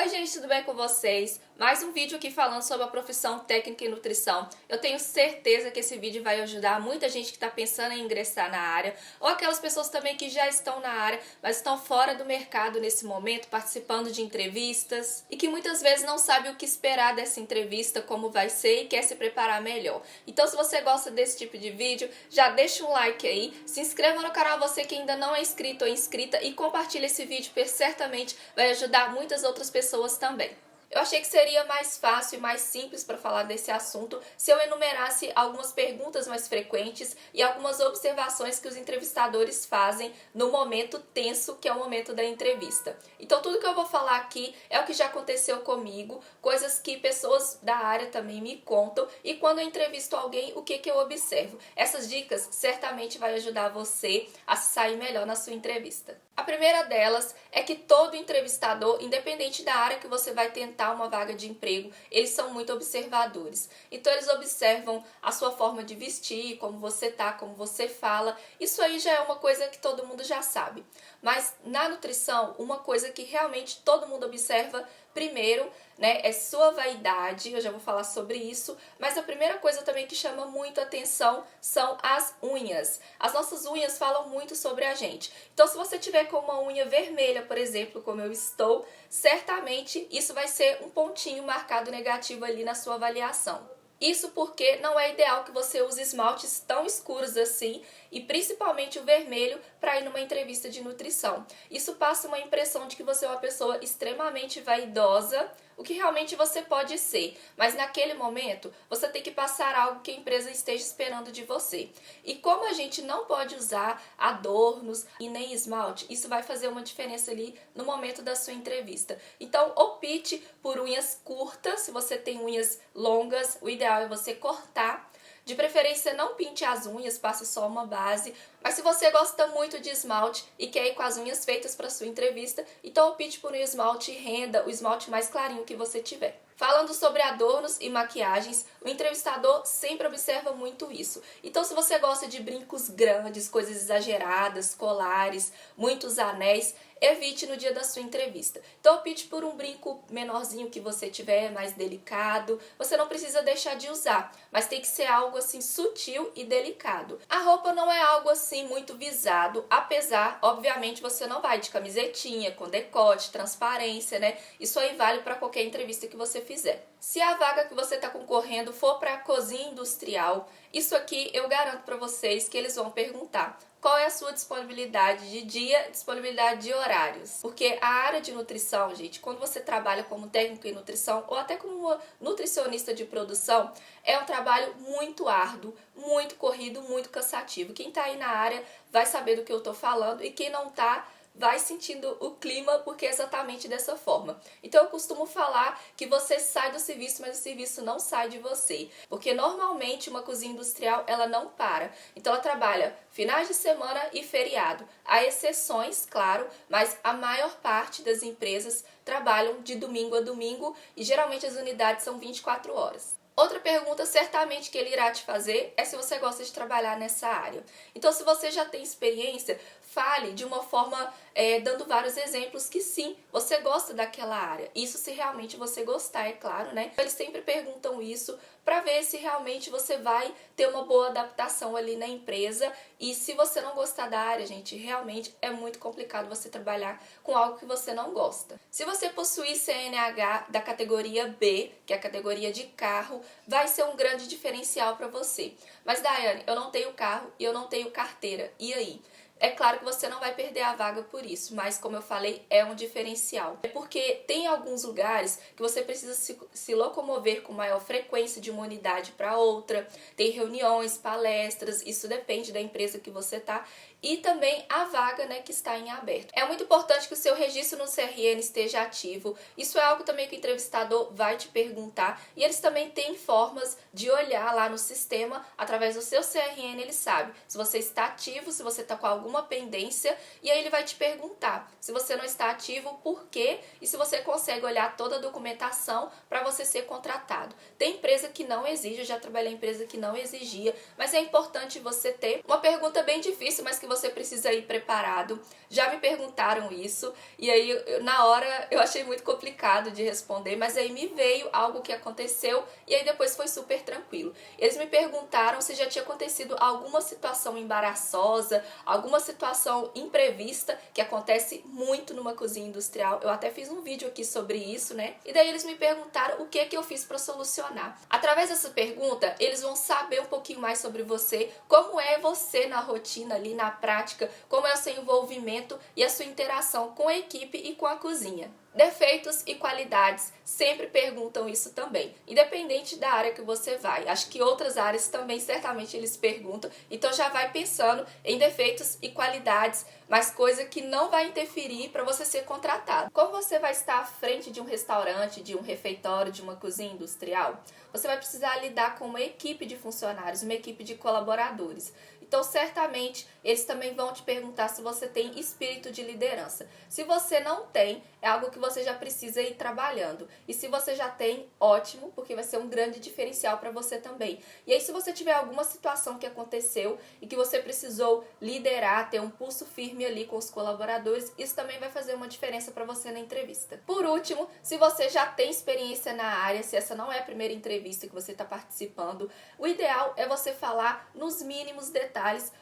Oi gente, tudo bem com vocês? Mais um vídeo aqui falando sobre a profissão técnica em nutrição. Eu tenho certeza que esse vídeo vai ajudar muita gente que está pensando em ingressar na área, ou aquelas pessoas também que já estão na área, mas estão fora do mercado nesse momento, participando de entrevistas, e que muitas vezes não sabe o que esperar dessa entrevista, como vai ser e quer se preparar melhor. Então se você gosta desse tipo de vídeo, já deixa um like aí, se inscreva no canal você que ainda não é inscrito ou inscrita e compartilhe esse vídeo, porque certamente vai ajudar muitas outras pessoas também. Eu achei que seria mais fácil e mais simples para falar desse assunto se eu enumerasse algumas perguntas mais frequentes e algumas observações que os entrevistadores fazem no momento tenso, que é o momento da entrevista. Então tudo que eu vou falar aqui é o que já aconteceu comigo, coisas que pessoas da área também me contam, e quando eu entrevisto alguém, o que eu observo. Essas dicas certamente vai ajudar você a sair melhor na sua entrevista. A primeira delas é que todo entrevistador, independente da área que você vai tentar uma vaga de emprego, eles são muito observadores. Então eles observam a sua forma de vestir, como você tá, como você fala. Isso aí já é uma coisa que todo mundo já sabe. Mas na nutrição, uma coisa que realmente todo mundo observa primeiro, né, é sua vaidade. Eu já vou falar sobre isso, mas a primeira coisa também que chama muito atenção são as unhas. As nossas unhas falam muito sobre a gente. Então se você tiver com uma unha vermelha, por exemplo, como eu estou, certamente isso vai ser um pontinho marcado negativo ali na sua avaliação. Isso porque não é ideal que você use esmaltes tão escuros assim, e principalmente o vermelho, para ir numa entrevista de nutrição. Isso passa uma impressão de que você é uma pessoa extremamente vaidosa, o que realmente você pode ser, mas naquele momento você tem que passar algo que a empresa esteja esperando de você. E como a gente não pode usar adornos e nem esmalte, isso vai fazer uma diferença ali no momento da sua entrevista. Então opte por unhas curtas. Se você tem unhas longas, o ideal é você cortar. De preferência não pinte as unhas, passe só uma base. Mas se você gosta muito de esmalte e quer ir com as unhas feitas para sua entrevista, então opte por um esmalte renda, o esmalte mais clarinho que você tiver. Falando sobre adornos e maquiagens, o entrevistador sempre observa muito isso. Então se você gosta de brincos grandes, coisas exageradas, colares, muitos anéis, evite no dia da sua entrevista. Então opte por um brinco menorzinho que você tiver, mais delicado. Você não precisa deixar de usar, mas tem que ser algo assim sutil e delicado. A roupa não é algo assim muito visado, apesar, obviamente, você não vai de camisetinha, com decote, transparência, né? Isso aí vale para qualquer entrevista que você fizer. Se a vaga que você está concorrendo for para a cozinha industrial, isso aqui eu garanto para vocês que eles vão perguntar qual é a sua disponibilidade de dia, disponibilidade de horários. Porque a área de nutrição, gente, quando você trabalha como técnico em nutrição ou até como uma nutricionista de produção, é um trabalho muito árduo, muito corrido, muito cansativo. Quem está aí na área vai saber do que eu estou falando, e quem não está vai sentindo o clima, porque é exatamente dessa forma. Então eu costumo falar que você sai do serviço, mas o serviço não sai de você, porque normalmente uma cozinha industrial ela não para. Então ela trabalha finais de semana e feriado. Há exceções, claro, mas a maior parte das empresas trabalham de domingo a domingo, e geralmente as unidades são 24 horas. Outra pergunta certamente que ele irá te fazer é se você gosta de trabalhar nessa área. Então, se você já tem experiência, fale de uma forma dando vários exemplos que sim, você gosta daquela área. Isso se realmente você gostar, é claro, né? Eles sempre perguntam isso para ver se realmente você vai ter uma boa adaptação ali na empresa. E se você não gostar da área, gente, realmente é muito complicado você trabalhar com algo que você não gosta. Se você possuir CNH da categoria B, que é a categoria de carro, vai ser um grande diferencial para você. Mas, Daiane, eu não tenho carro e eu não tenho carteira. E aí? É claro que você não vai perder a vaga por isso, mas como eu falei, é um diferencial. É porque tem alguns lugares que você precisa se locomover com maior frequência de uma unidade para outra, tem reuniões, palestras, isso depende da empresa que você está, e também a vaga, né, que está em aberto. É muito importante que o seu registro no CRN esteja ativo. Isso é algo também que o entrevistador vai te perguntar, e eles também têm formas de olhar lá no sistema, através do seu CRN ele sabe se você está ativo, se você está com algum alguma pendência e aí ele vai te perguntar se você não está ativo, por quê e se você consegue olhar toda a documentação para você ser contratado. Tem empresa que não exige, eu já trabalhei em empresa que não exigia, mas é importante você ter uma pergunta bem difícil, mas que você precisa ir preparado. Já me perguntaram isso e aí na hora eu achei muito complicado de responder, mas aí me veio algo que aconteceu e aí depois foi super tranquilo. Eles me perguntaram se já tinha acontecido alguma situação embaraçosa, alguma situação imprevista, que acontece muito numa cozinha industrial. Eu até fiz um vídeo aqui sobre isso, né? E daí eles me perguntaram o que que eu fiz para solucionar. Através dessa pergunta, eles vão saber um pouquinho mais sobre você, como é você na rotina ali, na prática, como é o seu envolvimento e a sua interação com a equipe e com a cozinha. Defeitos e qualidades, sempre perguntam isso também, independente da área que você vai. Acho que outras áreas também certamente eles perguntam, então já vai pensando em defeitos e qualidades, mas coisa que não vai interferir para você ser contratado. Como você vai estar à frente de um restaurante, de um refeitório, de uma cozinha industrial, você vai precisar lidar com uma equipe de funcionários, uma equipe de colaboradores. Então, certamente, eles também vão te perguntar se você tem espírito de liderança. Se você não tem, é algo que você já precisa ir trabalhando. E se você já tem, ótimo, porque vai ser um grande diferencial para você também. E aí, se você tiver alguma situação que aconteceu e que você precisou liderar, ter um pulso firme ali com os colaboradores, isso também vai fazer uma diferença para você na entrevista. Por último, se você já tem experiência na área, se essa não é a primeira entrevista que você está participando, o ideal é você falar nos mínimos detalhes,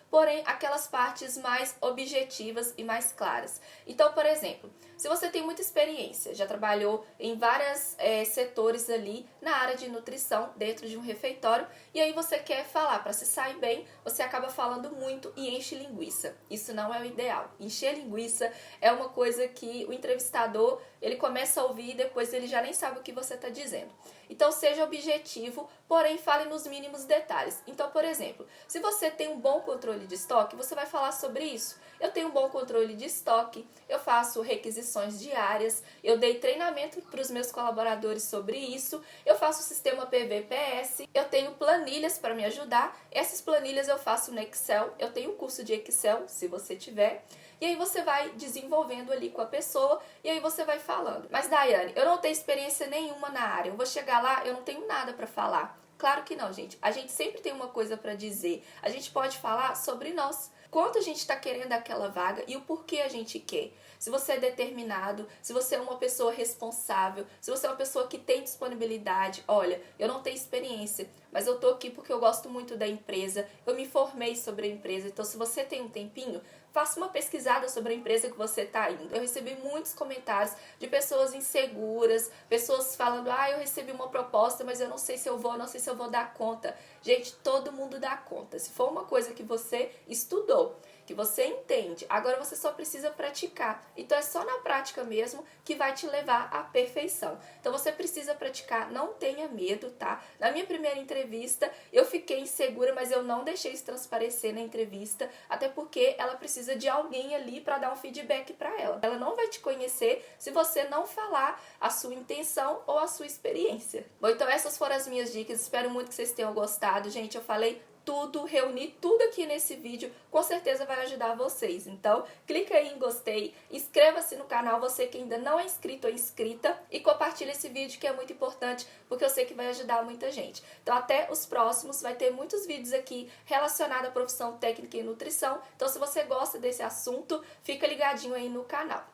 porém aquelas partes mais objetivas e mais claras. Então, por exemplo, se você tem muita experiência, já trabalhou em vários setores ali na área de nutrição, dentro de um refeitório, e aí você quer falar, para se sair bem, você acaba falando muito e enche linguiça. Isso não é o ideal. Encher linguiça é uma coisa que o entrevistador, ele começa a ouvir e depois ele já nem sabe o que você está dizendo. Então, seja objetivo, porém fale nos mínimos detalhes. Então, por exemplo, se você tem um bom controle de estoque, você vai falar sobre isso. Eu tenho um bom controle de estoque, eu faço requisições diárias, eu dei treinamento para os meus colaboradores sobre isso, eu faço o sistema PVPS, eu tenho planilhas para me ajudar, essas planilhas eu faço no Excel, eu tenho um curso de Excel, se você tiver, e aí você vai desenvolvendo ali com a pessoa e aí você vai falando. Mas, Daiane, eu não tenho experiência nenhuma na área, eu vou chegar lá, eu não tenho nada para falar. Claro que não, gente. A gente sempre tem uma coisa para dizer. A gente pode falar sobre nós. Quanto a gente está querendo aquela vaga e o porquê a gente quer. Se você é determinado, se você é uma pessoa responsável, se você é uma pessoa que tem disponibilidade. Olha, eu não tenho experiência, mas eu tô aqui porque eu gosto muito da empresa, eu me formei sobre a empresa, então se você tem um tempinho, faça uma pesquisada sobre a empresa que você está indo. Eu recebi muitos comentários de pessoas inseguras, pessoas falando, eu recebi uma proposta, mas eu não sei se eu vou, não sei se eu vou dar conta. Gente, todo mundo dá conta. Se for uma coisa que você estudou, que você entende, agora você só precisa praticar. Então é só na prática mesmo que vai te levar à perfeição. Então você precisa praticar, não tenha medo, tá? Na minha primeira entrevista eu fiquei insegura, mas eu não deixei isso transparecer na entrevista, até porque ela precisa de alguém ali para dar um feedback para ela. Ela não vai te conhecer se você não falar a sua intenção ou a sua experiência. Bom, então essas foram as minhas dicas, espero muito que vocês tenham gostado. Gente, eu falei tudo, reuni tudo aqui nesse vídeo, com certeza vai ajudar vocês. Então, clica aí em gostei, inscreva-se no canal, você que ainda não é inscrito ou inscrita, e compartilha esse vídeo que é muito importante, porque eu sei que vai ajudar muita gente. Então, até os próximos, vai ter muitos vídeos aqui relacionados à profissão técnica em nutrição. Então, se você gosta desse assunto, fica ligadinho aí no canal.